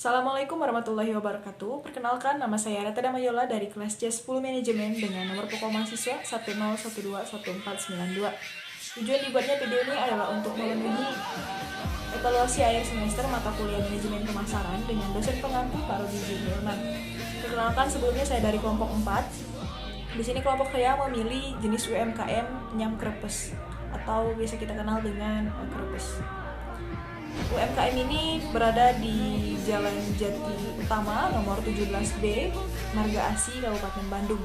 Assalamualaikum warahmatullahi wabarakatuh. Perkenalkan, nama saya Reta Damayola dari kelas C10 Manajemen dengan nomor pokok mahasiswa 101214992. Tujuan dibuatnya video ini adalah untuk memenuhi evaluasi akhir semester mata kuliah manajemen pemasaran dengan dosen pengampu Pak Rodi Juniorman. Perkenalkan, sebelumnya saya dari kelompok 4. Di sini kelompok saya memilih jenis UMKM Nyam Krepes atau biasa kita kenal dengan Krepes. UMKM ini berada di Jalan Jati Utama nomor 17B, Marga Asih, Kabupaten Bandung.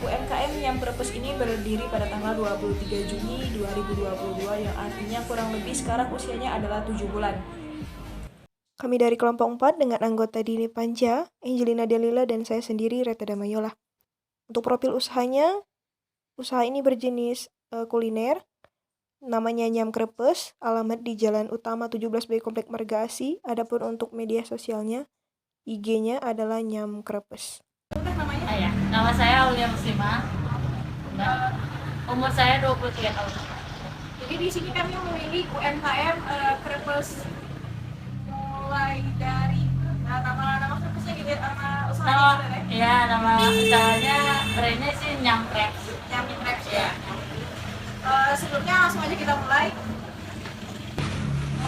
UMKM Nyam Krepes ini berdiri pada tanggal 23 Juni 2022 yang artinya kurang lebih sekarang usianya adalah 7 bulan. Kami dari kelompok 4 dengan anggota Dini Panja, Angelina Delila, dan saya sendiri Reta Damayola. Untuk profil usahanya, usaha ini berjenis kuliner. Namanya Nyam Krepes, alamat di Jalan Utama 17B Komplek Marga Asih. Adapun untuk media sosialnya, IG-nya adalah Nyam Krepes. Ya. Nama saya Aulia Muslimah. Umur saya 23 tahun. Jadi di sini kami memilih UMKM Krepes mulai dari nama Krepesnya gitu ya, nama usahanya gitu ya? Iya, nama usahanya brandnya sih Nyam Krepes. Nyam Krepes ya. Sebelumnya langsung aja kita mulai.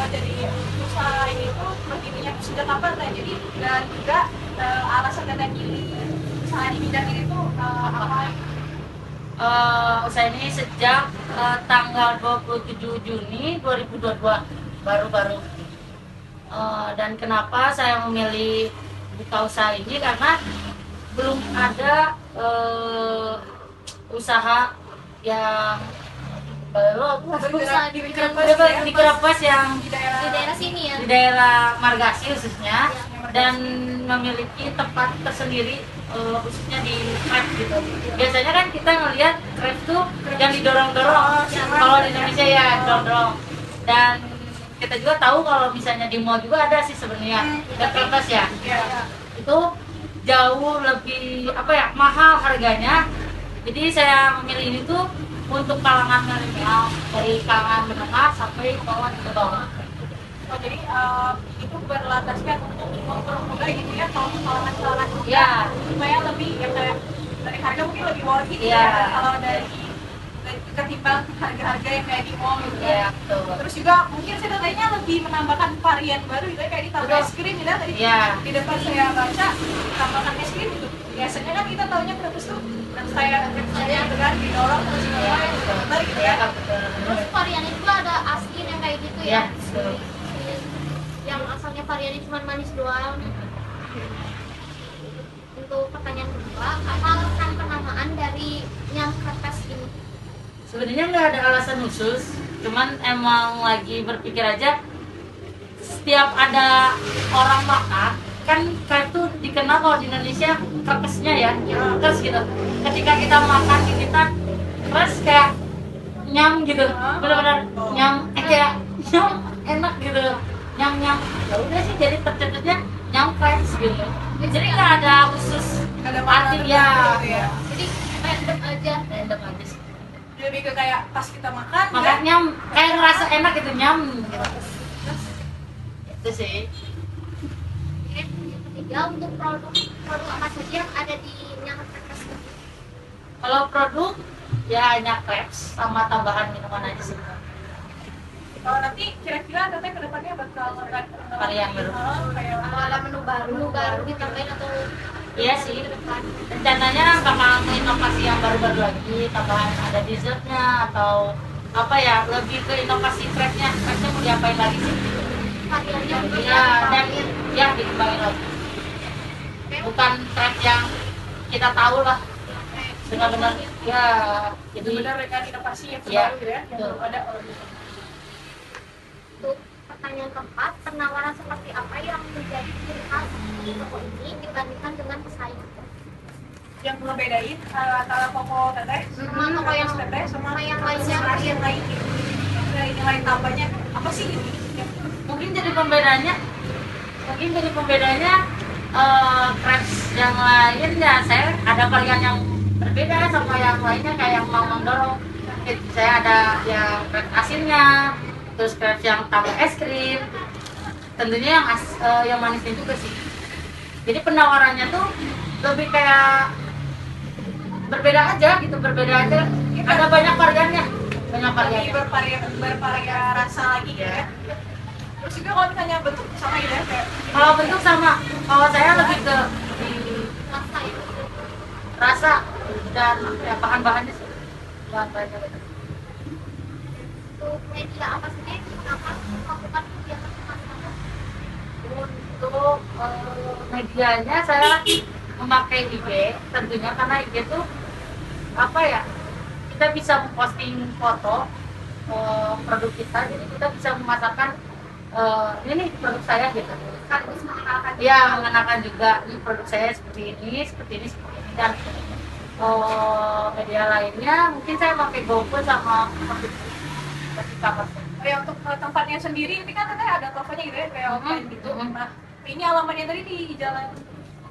Jadi usaha ini tuh berdirinya sudah kapan Teh? Jadi dan juga alasan Teteh pilih usaha di bidang ini tuh apa? Usaha ini sejak tanggal 27 Juni 2022 baru-baru. Dan kenapa saya memilih buka usaha ini karena belum ada usaha yang Usaha di Krepes yang di daerah sini ya, di daerah Marga Asih khususnya, dan memiliki tempat tersendiri khususnya di krep gitu. Biasanya kan kita ngelihat krep tuh yang didorong-dorong, kalau di Indonesia ya didorong. Dan kita juga tahu kalau misalnya di mall juga ada sih sebenarnya krepes ya. Itu jauh lebih mahal harganya. Jadi saya memilih ini tuh untuk kalangan milenial, dari kalangan menengah sampai ke bawah gitu. jadi itu berlandaskan untuk mempermudah gitu ya kalau kalangan Ya, supaya lebih ya kayak dari harga mungkin lebih murah gitu ya. Kalau dari ketimbang harga-harga yang kayak di mall gitu Ya, kan. betul. Terus juga mungkin saya tanya lebih menambahkan varian baru gitu ya, kayak ditambah es krim gitu tadi di depan saya baca tambahkan es krim gitu. Biasanya kan kita taunya Krepes tuh saya gitu kan didorong terus mulai gitu ya. terus variannya juga ada asin yang kayak gitu Ya, ya, betul. yang asalnya variannya cuma manis doang. Untuk pertanyaan kedua, apa alasan penamaan dari Nyam Krepes ini? Sebenarnya nggak ada alasan khusus, cuman emang lagi berpikir aja. Setiap ada orang makan, kan krep tuh dikenal kalau di Indonesia krepesnya ya, terus gitu. Ketika kita makan di kita, terus kayak nyam gitu, benar-benar nyam, kayak nyam enak gitu, nyam. Ya udah sih, jadi tercetusnya Nyam Krepes gitu. Jadi nggak ada khusus arti ya. Jadi random aja sih. Lebih ke kayak pas kita makan Makanya kayak ngerasa enak gitu, nyam gitu. Itu sih. yang ketiga, untuk produk apa saja yang ada di Nyam Krepes ini? Kalau produk ya hanya crepes sama tambahan minuman aja sih. kalau nanti kira-kira Teteh ke depannya bakal Varian baru. Kalau ada menu baru ditambahin atau Iya sih. Rencananya bakal inovasi yang baru-baru lagi, tambahan ada dessertnya atau lebih ke inovasi crepesnya. Crepesnya mau diapain lagi sih? variannya juga Ya, dan dikembangin lagi. Bukan crepes yang kita tahu lah. Benar-benar ya. Jadi benar-benar dengan inovasi yang Ya, baru ya, yang betul. belum ada orang. Untuk pertanyaan keempat, penawaran seperti apa yang menjadi ciri khas di toko ini dibandingkan dengan pesaing? Yang ngebedain antara toko Teteh Sama toko yang Teteh sama yang lainnya. yang lain gitu. Dari nilai tambahnya apa sih gitu? mungkin jadi pembedanya crepes yang lain ya, saya ada varian yang berbeda sama yang lainnya, kayak yang Mang Dorong. Saya ada yang crepes asinnya, terus crepes yang tambah es krim, tentunya yang manisnya juga sih. Jadi penawarannya tuh lebih kayak berbeda aja gitu, berbeda aja. Ada banyak variannya, banyak Lebih variannya. bervaria rasa lagi ya. Terus juga kalau misalnya bentuk sama gitu ya, kayak Kalau bentuk sama, kalau saya lebih ke di Rasa ya. rasa dan ya, bahan-bahannya sih. Bahan-bahannya. Untuk media apa saja yang digunakan untuk melakukan kegiatan pemasaran? Untuk medianya saya memakai IG tentunya, karena IG tuh apa ya, kita bisa memposting foto produk kita, jadi kita bisa memasarkan ini nih produk saya gitu, Sekaligus mengenalkan ya mengenalkan juga ini produk saya seperti ini seperti ini seperti ini. Dan media lainnya mungkin saya pakai GoPro sama kamar. ya untuk tempatnya sendiri ini kan katanya ada tokonya gitu ya, kayak offline gitu. Nah, ini alamatnya tadi di Jalan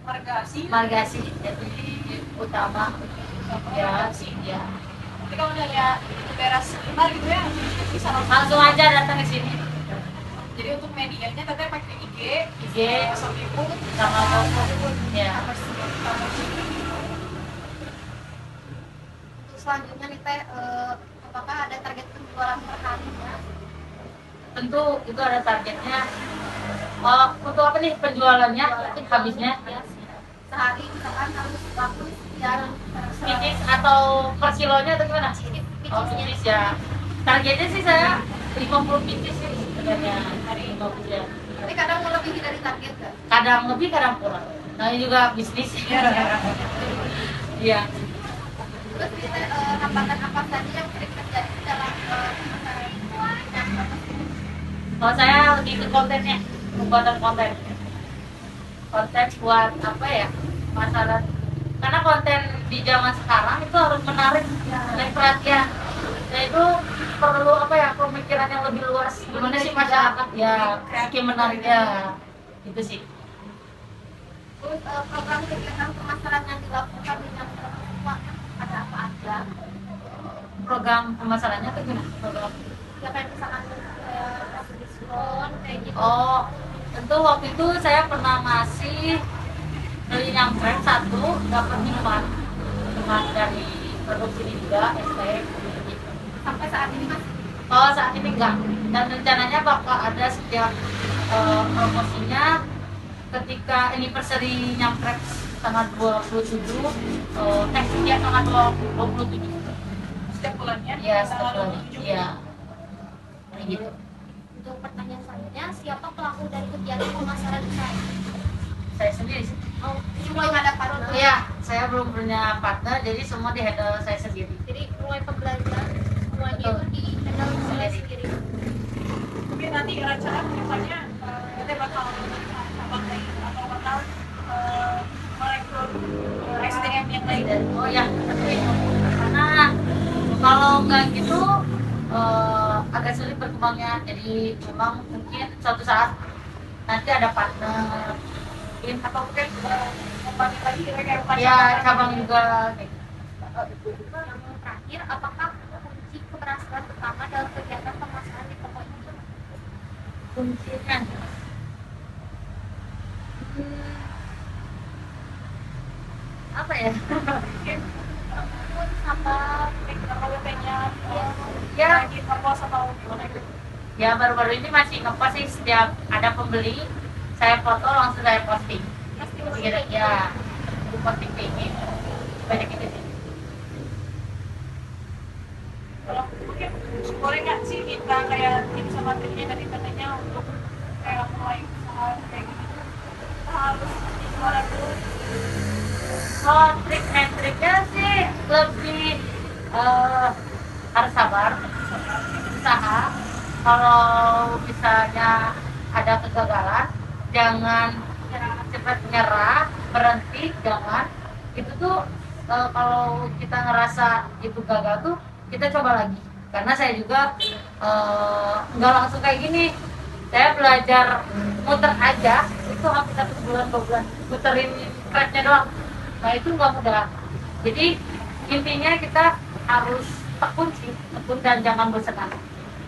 Margasi jadi utama ya sih ya. Tapi kalau udah ya beres sebentar gitu ya, bisa Langsung aja datang ke sini. Jadi untuk medianya katanya pakai IG, IG Facebook, sama GoPro ya. Untuk selanjutnya nih Teh, apakah ada target penjualan per harinya? Tentu itu ada targetnya. Untuk apa nih penjualannya habisnya? Ya, sehari misalkan harus laku sekian Picis atau per kilonya atau gimana? Oh, picis ya. Targetnya sih saya 50 picis sih sebenarnya, hari 50 ya. tapi kadang melebihi dari target kan? Kadang lebih, kadang kurang. Nah, ini juga bisnis. Iya. Terus kita hambatan apa saja yang sering terjadi dalam pemasaran ini? Kalau saya lebih ke kontennya, pembuatan konten. Konten buat apa ya? Masalah. Karena konten di zaman sekarang itu harus menarik, menarik perhatian. Nah itu perlu apa ya, pemikiran yang lebih luas. Gimana sih masyarakat ya, bikin menarik ya, gitu sih. Terus program kegiatan pemasaran yang dilakukan dengan semua ada apa aja? Program pemasarannya tuh gimana? Program. Ya kayak misalkan kasih diskon kayak gitu. Oh, tentu waktu itu saya pernah ngasih beli nyamprek satu dapat minuman dari produksi ini juga ST gitu. Sampai saat ini masih Oh, saat ini enggak, dan rencananya bakal ada setiap promosinya ketika anniversary nyamprek tanggal 27 ya tanggal 27 setiap bulannya. ya setiap bulannya ya kayak gitu. untuk pertanyaan selanjutnya, siapa pelaku dari kegiatan pemasaran usaha ini? Saya sendiri sih. Oh, belum ada partner. Iya, saya belum punya partner, jadi semua di handle saya sendiri. Jadi mulai pembelajaran semuanya itu di handle oleh sendiri. Tapi nanti rencana kedepannya kita bakal abang lagi atau bakal merekrut SDM yang lain. Oh ya, seperti itu. Karena kalau nggak gitu agak sulit berkembangnya. Jadi memang mungkin suatu saat nanti ada partner, mungkin Atau mungkin kembali lagi kayak ya cabang juga. Yang terakhir, apakah kunci keberhasilan utama dalam kegiatan pemasaran di toko ini? Kuncinya apa ya? mungkin Pun sabar, kalau kayaknya Ya, lagi ngepost atau gimana gitu. ya baru-baru ini masih ngepost sih, setiap ada pembeli saya foto langsung saya posting. pasti Kira ya, aku posting kayak gitu. Banyak itu sih. Kalau mungkin boleh nggak sih kita kayak tips sama triknya dari katanya untuk kayak mulai usaha kayak gitu, kita harus gimana dulu? Oh, trik and triknya sih lebih harus sabar, usaha. Kalau misalnya ada kegagalan, jangan cepat nyerah, berhenti, jangan. Itu tuh kalau kita ngerasa itu gagal tuh kita coba lagi. Karena saya juga nggak langsung kayak gini. Saya belajar muter aja itu hampir 1 bulan 2 bulan muterin cracknya doang. Nah itu nggak mudah. Jadi intinya kita harus tekun sih, tekun dan jangan bersenang.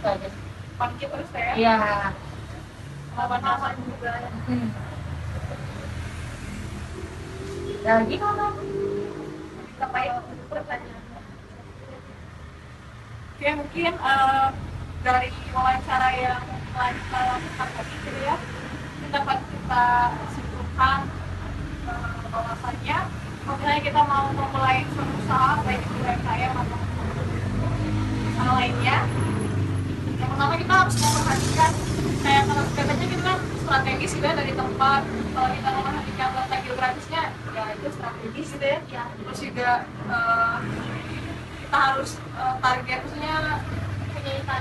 Itu aja. Bangkit terus ya. Iya. lawan pasar juga ya. Ya gimana? Apa ya untuk pertanyaan? Oke, mungkin dari wawancara yang telah kita lakukan tadi gitu ya, ini dapat kita simpulkan bahwasannya kalau misalnya kita mau memulai suatu usaha baik itu UMKM atau usaha lainnya, yang pertama kita harus memperhatikan kayak kalau katanya kita kan strategis gitu ya dari tempat, kalau kita memperhatikan letak geografisnya ya itu strategis gitu ya, terus juga kita harus target maksudnya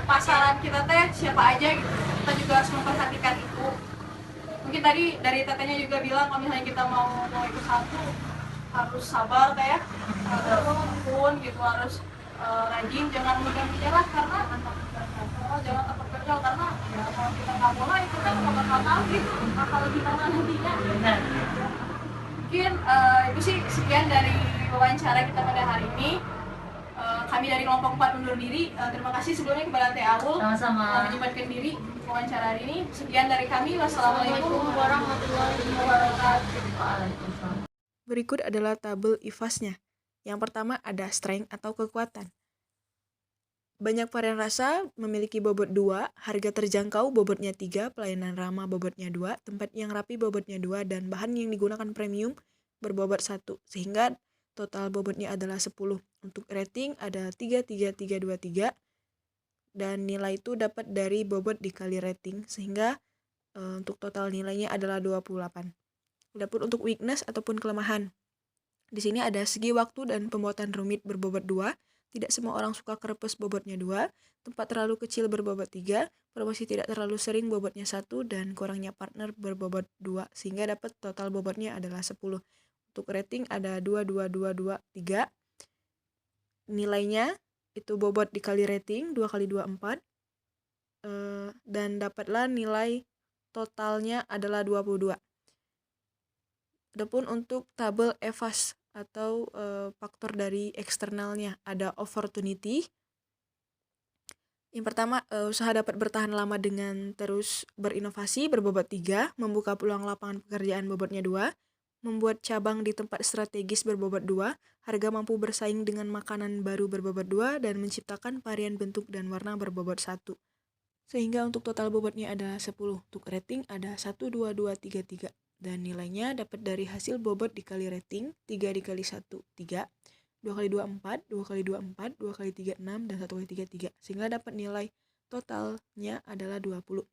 pasaran kita teh siapa aja gitu, kita juga harus memperhatikan itu. Mungkin tadi dari tetenya juga bilang kalau misalnya kita mau ikut satu harus sabar teh ya, harus tekun gitu, harus rajin, jangan mudah menyerah karena jangan takut gagal karena ya kalau kita nggak mulai kita nggak bakal tahu gitu bakal gimana nantinya. Benar. Mungkin itu sih sekian dari wawancara kita pada hari ini. Kami dari kelompok 4 undur diri. Terima kasih sebelumnya kepada Teh Aul Sama-sama. menyempatkan diri untuk wawancara hari ini. Sekian dari kami. Wassalamualaikum warahmatullahi wabarakatuh. Waalaikumsalam. Berikut adalah tabel IFAS-nya. Yang pertama ada strength atau kekuatan. Banyak varian rasa, memiliki bobot 2, harga terjangkau bobotnya 3, pelayanan ramah bobotnya 2, tempat yang rapi bobotnya 2, dan bahan yang digunakan premium berbobot 1, sehingga total bobotnya adalah 10. Untuk rating ada 33323, dan nilai itu dapat dari bobot dikali rating, sehingga untuk total nilainya adalah 28. Adapun untuk weakness ataupun kelemahan, di sini ada segi waktu dan pembuatan rumit berbobot 2, tidak semua orang suka kerepes bobotnya 2, tempat terlalu kecil berbobot 3, promosi tidak terlalu sering bobotnya 1, dan kurangnya partner berbobot 2, sehingga dapat total bobotnya adalah 10. Untuk rating ada 22223, nilainya itu bobot dikali rating 2 kali 2 4, dan dapatlah nilai totalnya adalah 22. Adapun untuk tabel EVAS atau faktor dari eksternalnya ada opportunity. Yang pertama, usaha dapat bertahan lama dengan terus berinovasi berbobot 3, membuka peluang lapangan pekerjaan bobotnya 2, membuat cabang di tempat strategis berbobot 2, harga mampu bersaing dengan makanan baru berbobot 2, dan menciptakan varian bentuk dan warna berbobot 1. Sehingga untuk total bobotnya ada 10. Untuk rating ada 1, 2, 2, 3, 3. Dan nilainya dapat dari hasil bobot dikali rating, 3 dikali 1, 3, 2 kali 2, 4, 2 kali 2, 4, 2 kali 3, 6, dan 1 kali 3, 3. Sehingga dapat nilai totalnya adalah 20.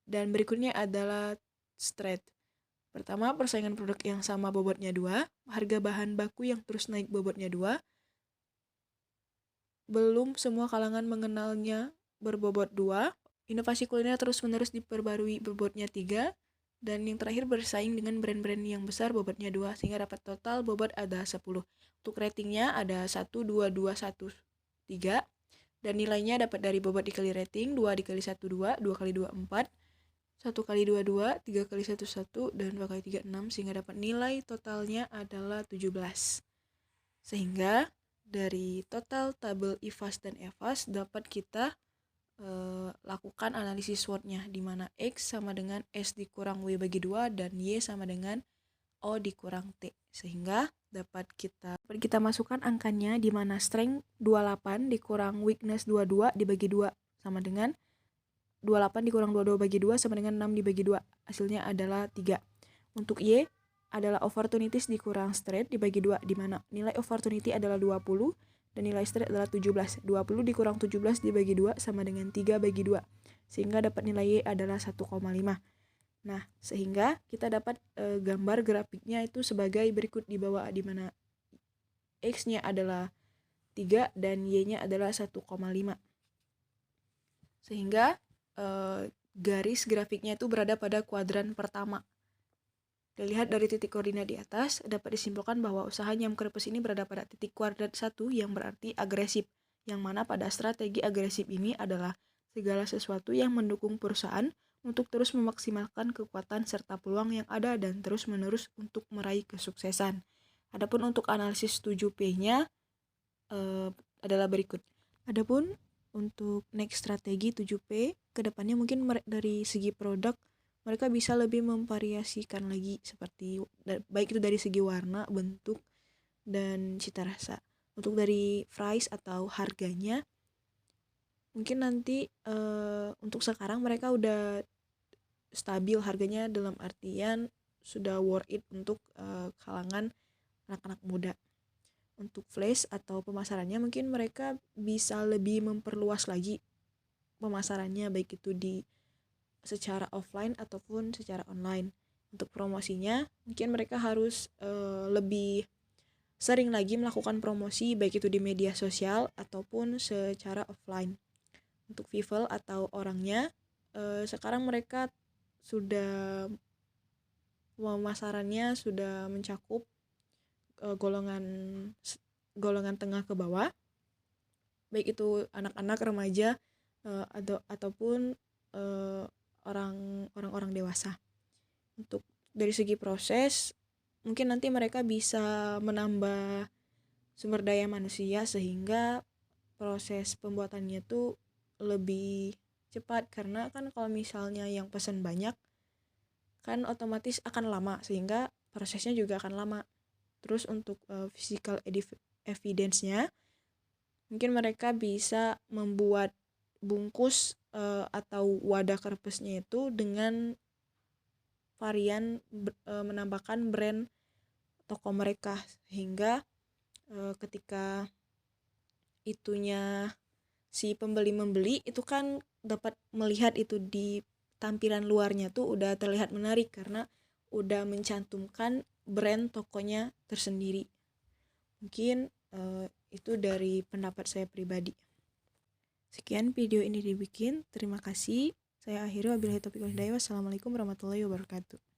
Dan berikutnya adalah straight. Pertama, persaingan produk yang sama bobotnya 2, harga bahan baku yang terus naik bobotnya 2, belum semua kalangan mengenalnya berbobot 2, inovasi kuliner terus-menerus diperbarui bobotnya 3, dan yang terakhir bersaing dengan brand-brand yang besar bobotnya 2, sehingga dapat total bobot ada 10. Untuk ratingnya ada 1, 2, 2, 1, 3, dan nilainya dapat dari bobot dikali rating, 2 dikali 1, 2, 2 kali 2, 4, 1 kali 2, 2, 3 kali 1, 1, dan 2 kali 3, 6, sehingga dapat nilai totalnya adalah 17. Sehingga dari total tabel IFAS dan EVAS dapat kita lakukan analisis SWOT-nya, di mana X sama dengan S dikurang W bagi 2 dan Y sama dengan O dikurang T, sehingga dapat kita masukkan angkanya, di mana strength 28 dikurang weakness 22 dibagi 2 sama dengan 28 dikurang 22 bagi 2 sama dengan 6 dibagi 2, hasilnya adalah 3. Untuk Y adalah opportunities dikurang straight dibagi 2, di mana nilai opportunity adalah 20 dan nilai straight adalah 17. 20 dikurang 17 dibagi 2 sama dengan 3 bagi 2, sehingga dapat nilai Y adalah 1,5. Nah, sehingga kita dapat gambar grafiknya itu sebagai berikut di bawah, di mana X-nya adalah 3 dan Y-nya adalah 1,5. Sehingga garis grafiknya itu berada pada kuadran pertama. Dilihat dari titik koordinat di atas, dapat disimpulkan bahwa usaha nyam kerepes ini berada pada titik kuadrat 1 yang berarti agresif, yang mana pada strategi agresif ini adalah segala sesuatu yang mendukung perusahaan untuk terus memaksimalkan kekuatan serta peluang yang ada dan terus-menerus untuk meraih kesuksesan. Adapun untuk analisis 7P-nya adalah berikut. Adapun untuk next strategi 7P, kedepannya mungkin dari segi produk mereka bisa lebih memvariasikan lagi seperti baik itu dari segi warna, bentuk, dan cita rasa. Untuk dari price atau harganya, mungkin nanti untuk sekarang mereka udah stabil harganya, dalam artian sudah worth it untuk kalangan anak-anak muda. Untuk flash atau pemasarannya mungkin mereka bisa lebih memperluas lagi pemasarannya, baik itu di secara offline ataupun secara online. Untuk promosinya mungkin mereka harus lebih sering lagi melakukan promosi, baik itu di media sosial ataupun secara offline. Untuk people atau orangnya, sekarang mereka sudah pemasarannya sudah mencakup golongan tengah ke bawah, baik itu anak-anak, remaja, ataupun orang-orang dewasa. Untuk dari segi proses, mungkin nanti mereka bisa menambah sumber daya manusia sehingga proses pembuatannya tuh lebih cepat, karena kan kalau misalnya yang pesan banyak kan otomatis akan lama, sehingga prosesnya juga akan lama. Terus untuk physical evidence-nya mungkin mereka bisa membuat bungkus atau wadah kerpesnya itu dengan varian menambahkan brand toko mereka, sehingga ketika itunya si pembeli membeli itu kan dapat melihat itu di tampilan luarnya tuh udah terlihat menarik karena udah mencantumkan brand tokonya tersendiri. Mungkin itu dari pendapat saya pribadi. Sekian video ini dibikin, terima kasih. Saya akhiri, wabillahi taufiq wal hidayah. Wassalamualaikum warahmatullahi wabarakatuh.